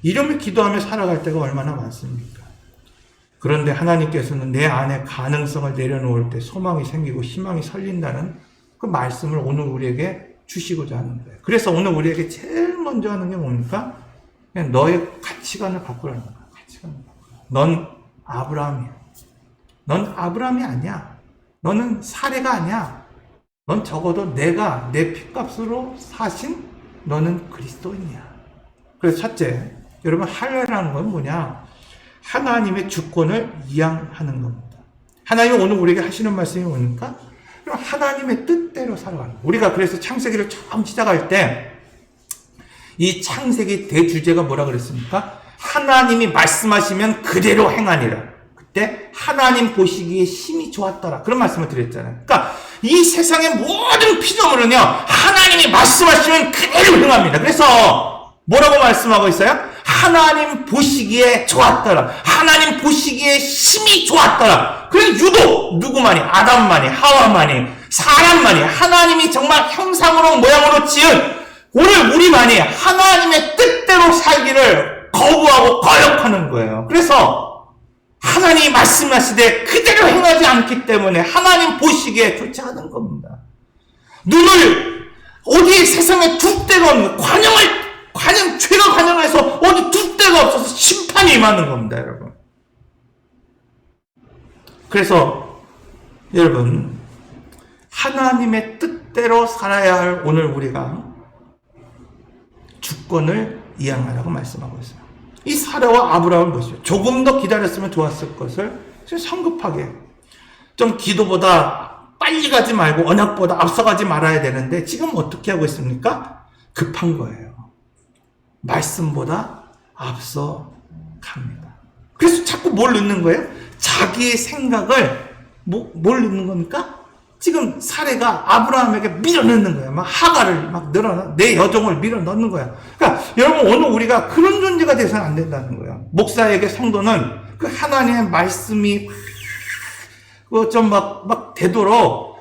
이러면 기도하며 살아갈 때가 얼마나 많습니까? 그런데 하나님께서는 내 안에 가능성을 내려놓을 때 소망이 생기고 희망이 설린다는 그 말씀을 오늘 우리에게 주시고자 하는 거예요. 그래서 오늘 우리에게 제일 먼저 하는 게 뭡니까? 그냥 너의 가치관을 바꾸라는 거야. 가치관을 바꾸라. 넌 아브라함이야. 넌 아브라함이 아니야. 너는 사례가 아니야. 넌 적어도 내가 내 핏값으로 사신 너는 그리스도인이야. 그래서 첫째, 여러분 할례라는 건 뭐냐? 하나님의 주권을 이양하는 겁니다. 하나님이 오늘 우리에게 하시는 말씀이 뭡니까? 하나님의 뜻대로 살아가는 거예요. 우리가 그래서 창세기를 처음 시작할 때 이 창세기 대주제가 뭐라 그랬습니까? 하나님이 말씀하시면 그대로 행하니라. 그때 하나님 보시기에 심히 좋았더라. 그런 말씀을 드렸잖아요. 그러니까 이 세상의 모든 피조물은요, 하나님이 말씀하시면 그대로 행합니다. 그래서 뭐라고 말씀하고 있어요? 하나님 보시기에 좋았더라. 하나님 보시기에 심히 좋았더라. 그래서 유독 누구만이, 아담만이, 하와만이, 사람만이, 하나님이 정말 형상으로 모양으로 지은 오늘 우리만이 하나님의 뜻대로 살기를 거부하고 거역하는 거예요. 그래서 하나님이 말씀하시되 그대로 행하지 않기 때문에 하나님 보시기에 좋지 않은 겁니다. 눈을 어디 세상에 둘 데가 없는, 죄가 관영해서 어디 둘 데가 없어서 심판이 임하는 겁니다, 여러분. 그래서 여러분, 하나님의 뜻대로 살아야 할 오늘 우리가 주권을 이양하라고 말씀하고 있어요. 이 사라와 아브라함을 보시죠. 조금 더 기다렸으면 좋았을 것을 성급하게, 좀 기도보다 빨리 가지 말고 언약보다 앞서가지 말아야 되는데 지금 어떻게 하고 있습니까? 급한 거예요. 말씀보다 앞서 갑니다. 그래서 자꾸 뭘 넣는 거예요? 자기의 생각을 뭘 넣는 겁니까? 지금 사례가 아브라함에게 밀어넣는 거예요. 막 하가를 막 내 여종을 밀어넣는 거야. 그러니까 여러분, 오늘 우리가 그런 존재가 돼서는 안 된다는 거예요. 목사에게 성도는 그 하나님의 말씀이 좀 막 되도록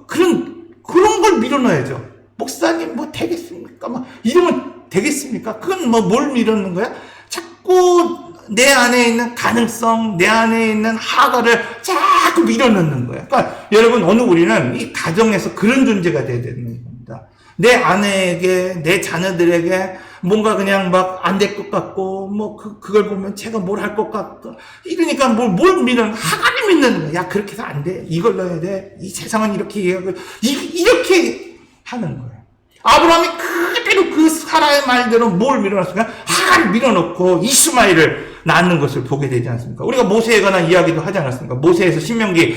그런 걸 밀어넣어야죠. 목사님 뭐 되겠습니까? 막 이러면 되겠습니까? 그건 뭘 밀어넣는 거야? 자꾸 내 안에 있는 가능성, 내 안에 있는 하가를 자꾸 밀어넣는 거예요. 그러니까 여러분, 오늘 우리는 이 가정에서 그런 존재가 돼야 되는 겁니다. 내 아내에게, 내 자녀들에게 뭔가 그냥 막 안 될 것 같고, 그걸 보면 제가 뭘 할 것 같고, 이러니까 뭘 하가를 믿는 거야. 야, 그렇게 해서 안 돼. 이걸 넣어야 돼. 이 세상은 이렇게 이야기하고, 이렇게 하는 거예요. 아브라함이 그대로 그 사라의 말대로 뭘 밀어놨습니까? 하가를 밀어놓고 이스마엘을 낳는 것을 보게 되지 않습니까? 우리가 모세에 관한 이야기도 하지 않았습니까? 모세에서 신명기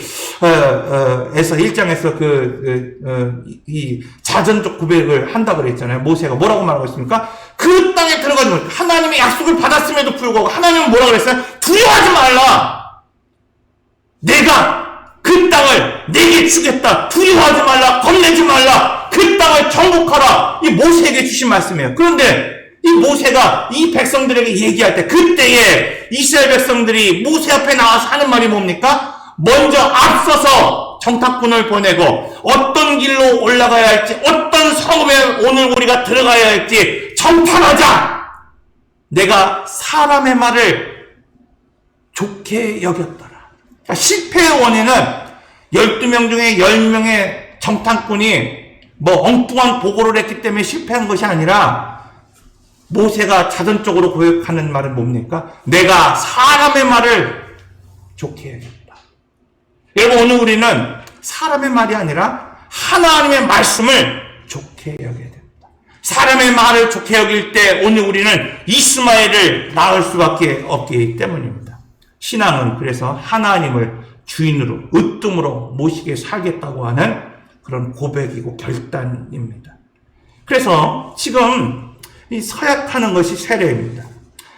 에서 1장에서 이 자전적 고백을 한다고 그랬잖아요. 모세가 뭐라고 말하고 있습니까? 그 땅에 들어가지 말. 하나님의 약속을 받았음에도 불구하고 하나님은 뭐라고 그랬어요? 두려워하지 말라. 내가 그 땅을 내게 주겠다. 두려워하지 말라. 겁내지 말라. 그 땅을 정복하라. 이 모세에게 주신 말씀이에요. 그런데 이 모세가 이 백성들에게 얘기할 때, 그때에 이스라엘 백성들이 모세 앞에 나와서 하는 말이 뭡니까? 먼저 앞서서 정탐꾼을 보내고 어떤 길로 올라가야 할지, 어떤 성읍에 오늘 우리가 들어가야 할지 정탐하자. 내가 사람의 말을 좋게 여겼더라. 그러니까 실패의 원인은 12명 중에 10명의 정탐꾼이 엉뚱한 보고를 했기 때문에 실패한 것이 아니라, 모세가 자전적으로 고백하는 말은 뭡니까? 내가 사람의 말을 좋게 해야겠다. 여러분, 오늘 우리는 사람의 말이 아니라 하나님의 말씀을 좋게 여겨야 됩니다. 사람의 말을 좋게 여길 때 오늘 우리는 이스마엘을 낳을 수밖에 없기 때문입니다. 신앙은 그래서 하나님을 주인으로 으뜸으로 모시게 살겠다고 하는 그런 고백이고 결단입니다. 그래서 지금 이 서약하는 것이 세례입니다.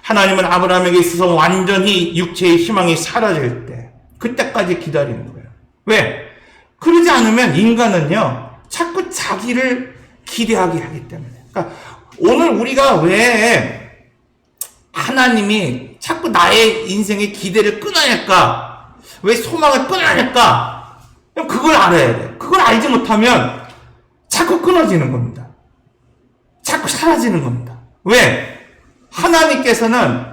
하나님은 아브라함에게 있어서 완전히 육체의 희망이 사라질 때 그때까지 기다리는 거예요. 왜? 그러지 않으면 인간은요 자꾸 자기를 기대하게 하기 때문에. 그러니까 오늘 우리가 왜 하나님이 자꾸 나의 인생의 기대를 끊어낼까? 왜 소망을 끊어낼까? 그걸 알아야 돼. 그걸 알지 못하면 자꾸 끊어지는 겁니다. 자꾸 사라지는 겁니다. 왜? 하나님께서는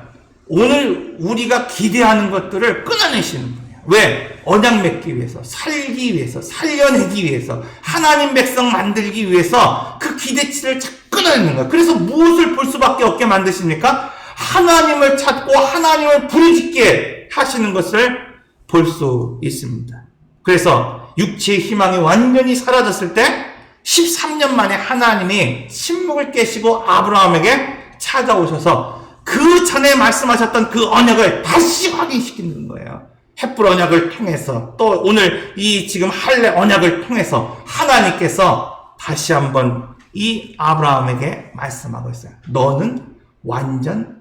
오늘 우리가 기대하는 것들을 끊어내시는 거예요. 왜? 언약 맺기 위해서, 살기 위해서, 살려내기 위해서, 하나님 백성 만들기 위해서 그 기대치를 자꾸 끊어내는 거예요. 그래서 무엇을 볼 수밖에 없게 만드십니까? 하나님을 찾고 하나님을 부르짖게 하시는 것을 볼 수 있습니다. 그래서 육체의 희망이 완전히 사라졌을 때 13년 만에 하나님이 침묵을 깨시고 아브라함에게 찾아오셔서 그 전에 말씀하셨던 그 언약을 다시 확인시키는 거예요. 햇불 언약을 통해서 또 오늘 이 지금 할례 언약을 통해서 하나님께서 다시 한번 이 아브라함에게 말씀하고 있어요. 너는 완전하라.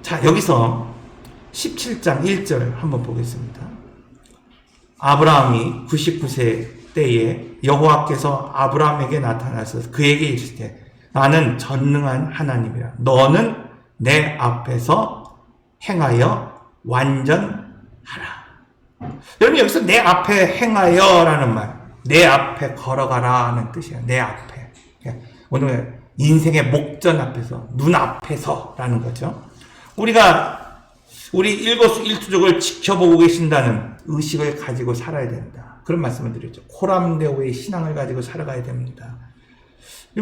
자, 여기서 17장 1절 한번 보겠습니다. 아브라함이 99세 때에 여호와께서 아브라함에게 나타나서 그에게 이르시되 나는 전능한 하나님이라. 너는 내 앞에서 행하여 완전하라. 여러분 여기서 내 앞에 행하여라는 말, 내 앞에 걸어가라는 뜻이에요. 내 앞에. 오늘 인생의 목전 앞에서, 눈 앞에서라는 거죠. 우리가 우리 일거수일투족을 지켜보고 계신다는 의식을 가지고 살아야 된다. 그런 말씀을 드렸죠. 코람데오의 신앙을 가지고 살아가야 됩니다.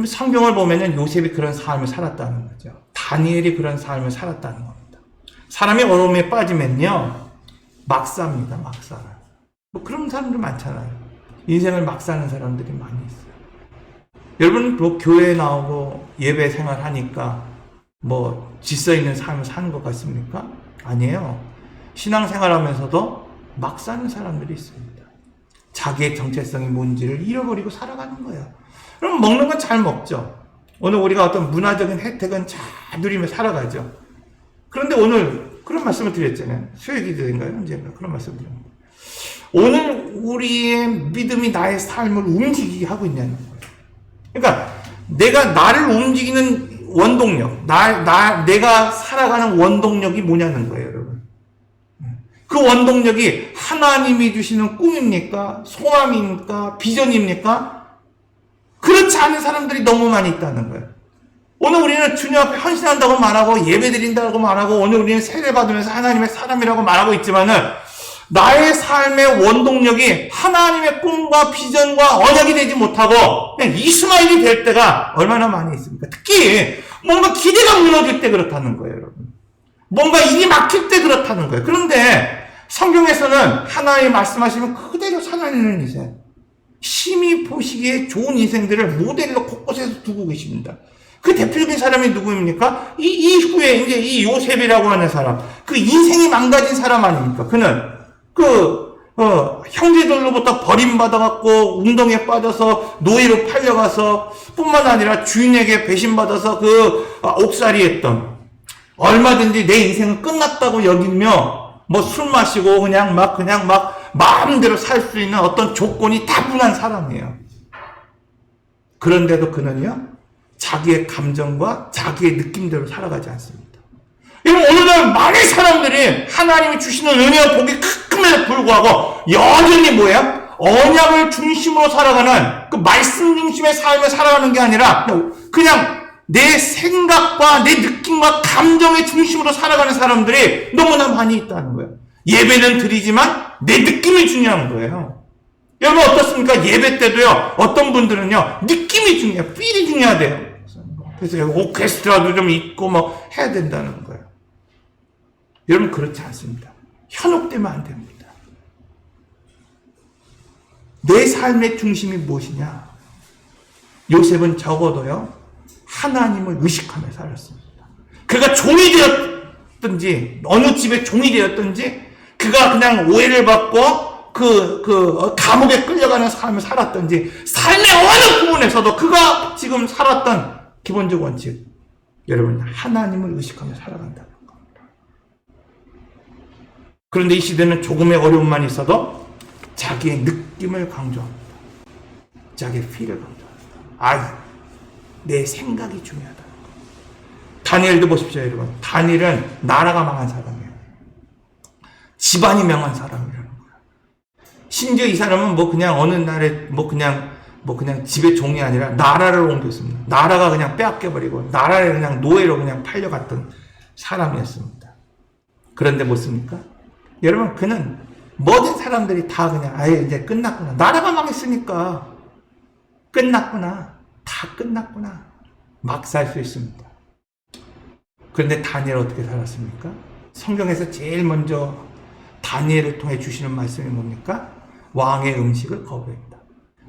성경을 보면은 요셉이 그런 삶을 살았다는 거죠. 다니엘이 그런 삶을 살았다는 겁니다. 사람이 어려움에 빠지면요, 막 삽니다. 막 살아요. 뭐 그런 사람들 많잖아요. 인생을 막 사는 사람들이 많이 있어요. 여러분, 뭐 교회에 나오고 예배 생활하니까 뭐 질서 있는 삶을 사는 것 같습니까? 아니에요. 신앙생활 하면서도 막 사는 사람들이 있습니다. 자기의 정체성이 뭔지를 잃어버리고 살아가는 거예요. 그럼 먹는 건 잘 먹죠. 오늘 우리가 어떤 문화적인 혜택은 잘 누리며 살아가죠. 그런데 오늘 그런 말씀을 드렸잖아요. 수요일인가요? 언젠가 그런 말씀을 드렸는데 오늘 우리의 믿음이 나의 삶을 움직이게 하고 있냐는 거예요. 그러니까 내가 나를 움직이는 원동력, 내가 살아가는 원동력이 뭐냐는 거예요, 여러분. 그 원동력이 하나님이 주시는 꿈입니까? 소망입니까? 비전입니까? 그렇지 않은 사람들이 너무 많이 있다는 거예요. 오늘 우리는 주님 앞에 헌신한다고 말하고 예배 드린다고 말하고 오늘 우리는 세례 받으면서 하나님의 사람이라고 말하고 있지만은 나의 삶의 원동력이 하나님의 꿈과 비전과 언약이 되지 못하고 그냥 이스마엘이 될 때가 얼마나 많이 있습니까? 특히 뭔가 기대가 무너질 때 그렇다는 거예요, 여러분. 뭔가 일이 막힐 때 그렇다는 거예요. 그런데 성경에서는 하나님 말씀하시면 그대로 살아내는 인생, 심히 보시기에 좋은 인생들을 모델로 곳곳에서 두고 계십니다. 그 대표적인 사람이 누구입니까? 이후에 이제 이 요셉이라고 하는 사람, 그 인생이 망가진 사람 아닙니까? 그는 형제들로부터 버림받아갖고 웅덩이에 빠져서 노예로 팔려가서 뿐만 아니라 주인에게 배신받아서 옥살이 했던, 얼마든지 내 인생은 끝났다고 여기며 뭐 술 마시고 그냥 막 마음대로 살 수 있는 어떤 조건이 다분한 사람이에요. 그런데도 그는요, 자기의 감정과 자기의 느낌대로 살아가지 않습니다. 여러분, 오늘날 많은 사람들이 하나님이 주시는 은혜와 복이 큼에도 불구하고 여전히 뭐예요? 언약을 중심으로 살아가는 그 말씀 중심의 삶을 살아가는 게 아니라 그냥 내 생각과 내 느낌과 감정의 중심으로 살아가는 사람들이 너무나 많이 있다는 거예요. 예배는 드리지만 내 느낌이 중요한 거예요. 여러분 어떻습니까? 예배 때도요, 어떤 분들은요, 느낌이 중요해요. 필이 중요하대요. 그래서 오케스트라도 좀 있고 뭐 해야 된다는 거예요. 여러분 그렇지 않습니다. 현혹되면 안 됩니다. 내 삶의 중심이 무엇이냐? 요셉은 적어도요, 하나님을 의식하며 살았습니다. 그가 종이 되었든지, 어느 집의 종이 되었든지, 그가 그냥 오해를 받고, 감옥에 끌려가는 삶을 살았든지, 삶의 어느 부분에서도 그가 지금 살았던 기본적 원칙, 여러분, 하나님을 의식하며 살아간다는 겁니다. 그런데 이 시대는 조금의 어려움만 있어도 자기의 느낌을 강조합니다. 자기의 feel을 강조합니다. 내 생각이 중요하다는 거. 다니엘도 보십시오, 여러분. 다니엘은 나라가 망한 사람이에요. 집안이 망한 사람이라는 거예요. 심지어 이 사람은 그냥 어느 날에 그냥 집의 종이 아니라 나라를 옮겼습니다. 나라가 그냥 빼앗겨버리고 나라를 그냥 노예로 그냥 팔려갔던 사람이었습니다. 그런데 뭡니까? 여러분, 그는 모든 사람들이 다 그냥 이제 끝났구나. 나라가 망했으니까 끝났구나. 다 끝났구나. 막 살 수 있습니다. 그런데 다니엘 어떻게 살았습니까? 성경에서 제일 먼저 다니엘을 통해 주시는 말씀이 뭡니까? 왕의 음식을 거부합니다.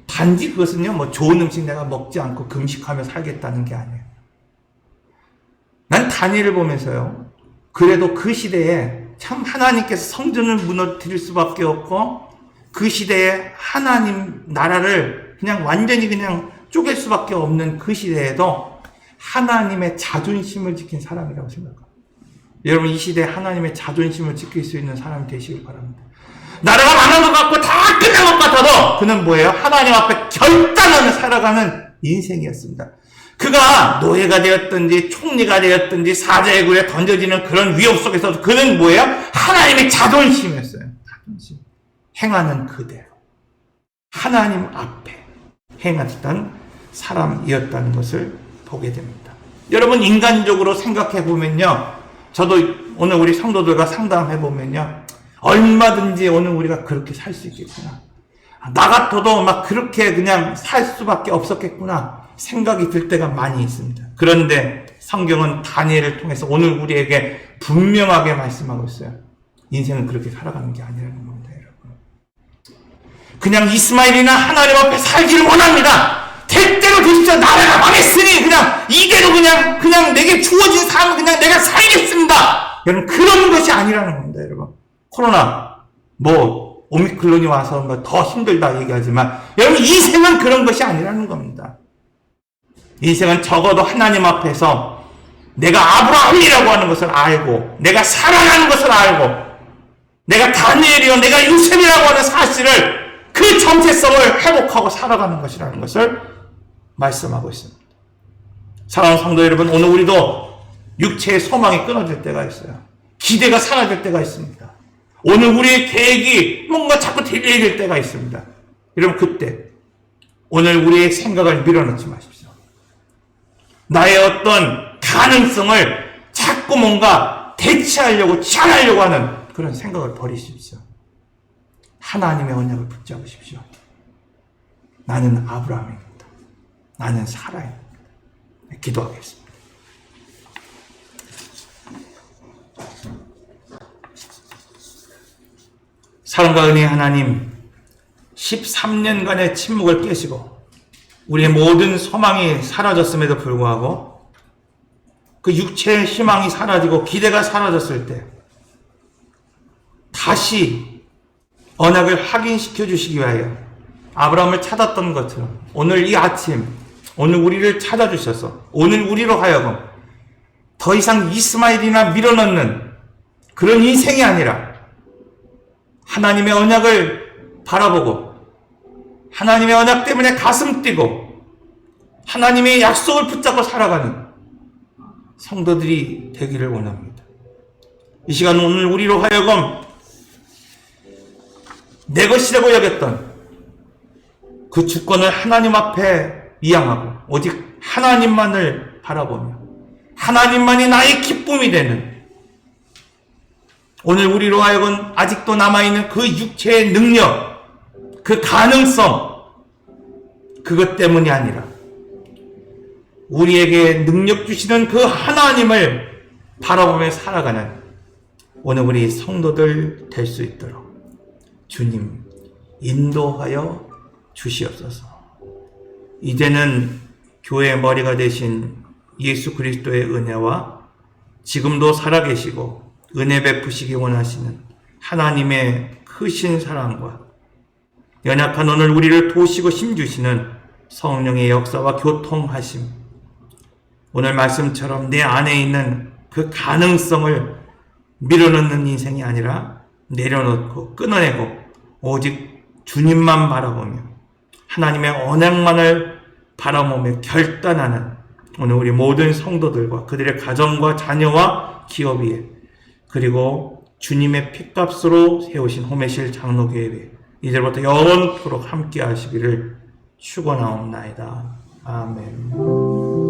단지 그것은요, 좋은 음식 내가 먹지 않고 금식하며 살겠다는 게 아니에요. 난 다니엘을 보면서요, 그래도 그 시대에 참 하나님께서 성전을 무너뜨릴 수밖에 없고, 그 시대에 하나님 나라를 그냥 완전히 그냥 쪼갤 수밖에 없는 그 시대에도 하나님의 자존심을 지킨 사람이라고 생각합니다. 여러분, 이 시대에 하나님의 자존심을 지킬 수 있는 사람이 되시길 바랍니다. 나라가 망한 것 같고 다 끝난 것 같아도 그는 뭐예요? 하나님 앞에 결단하며 살아가는 인생이었습니다. 그가 노예가 되었든지 총리가 되었든지 사자의 굴에 던져지는 그런 위협 속에서도 그는 뭐예요? 하나님의 자존심이었어요. 자존심. 행하는 그대로 하나님 앞에 행했던 사람이었다는 것을 보게 됩니다. 여러분, 인간적으로 생각해 보면요, 저도 오늘 우리 성도들과 상담해 보면요, 얼마든지 오늘 우리가 그렇게 살 수 있겠구나. 나 같아도 그렇게 그냥 살 수밖에 없었겠구나 생각이 들 때가 많이 있습니다. 그런데 성경은 다니엘을 통해서 오늘 우리에게 분명하게 말씀하고 있어요. 인생은 그렇게 살아가는 게 아니라는 겁니다, 여러분. 그냥 이스마엘이나 하나님 앞에 살기를 원합니다. 될 대로 되십시오. 나라가 망했으니 그냥 이대로 그냥 내게 주어진 삶을 그냥 내가 살겠습니다. 여러분, 그런 것이 아니라는 겁니다, 여러분. 코로나, 오미크론이 와서 더 힘들다 얘기하지만, 여러분, 인생은 그런 것이 아니라는 겁니다. 인생은 적어도 하나님 앞에서 내가 아브라함이라고 하는 것을 알고, 내가 살아가는 것을 알고, 내가 다니엘이요, 내가 요셉이라고 하는 사실을, 그 정체성을 회복하고 살아가는 것이라는 것을 말씀하고 있습니다. 사랑하는 성도 여러분, 오늘 우리도 육체의 소망이 끊어질 때가 있어요. 기대가 사라질 때가 있습니다. 오늘 우리의 계획이 뭔가 자꾸 딜레이될 때가 있습니다. 여러분, 그때 오늘 우리의 생각을 밀어넣지 마십시오. 나의 어떤 가능성을 자꾸 뭔가 대체하려고 취하려고 하는 그런 생각을 버리십시오. 하나님의 언약을 붙잡으십시오. 나는 아브라함입니다. 나는 사라입니다. 기도하겠습니다. 사랑과 은혜의 하나님, 13년간의 침묵을 깨시고 우리의 모든 소망이 사라졌음에도 불구하고 그 육체의 희망이 사라지고 기대가 사라졌을 때 다시 언약을 확인시켜 주시기 위하여 아브라함을 찾았던 것처럼 오늘 이 아침, 오늘 우리를 찾아주셔서 오늘 우리로 하여금 더 이상 이스마엘이나 밀어넣는 그런 인생이 아니라 하나님의 언약을 바라보고 하나님의 언약 때문에 가슴 뛰고 하나님의 약속을 붙잡고 살아가는 성도들이 되기를 원합니다. 이 시간 오늘 우리로 하여금 내 것이라고 여겼던 그 주권을 하나님 앞에 이양하고 오직 하나님만을 바라보며 하나님만이 나의 기쁨이 되는 오늘 우리로 하여금 아직도 남아있는 그 육체의 능력, 그 가능성, 그것 때문이 아니라 우리에게 능력 주시는 그 하나님을 바라보며 살아가는 오늘 우리 성도들 될 수 있도록 주님 인도하여 주시옵소서. 이제는 교회의 머리가 되신 예수 그리스도의 은혜와 지금도 살아계시고 은혜 베푸시기 원하시는 하나님의 크신 사랑과 연약한 오늘 우리를 도우시고 힘주시는 성령의 역사와 교통하심, 오늘 말씀처럼 내 안에 있는 그 가능성을 밀어넣는 인생이 아니라 내려놓고 끊어내고 오직 주님만 바라보며 하나님의 언약만을 바라보며 결단하는 오늘 우리 모든 성도들과 그들의 가정과 자녀와 기업 위에, 그리고 주님의 핏값으로 세우신 호메실 장로교회 위에 이제부터 영원토록 함께 하시기를 축원하옵나이다. 아멘.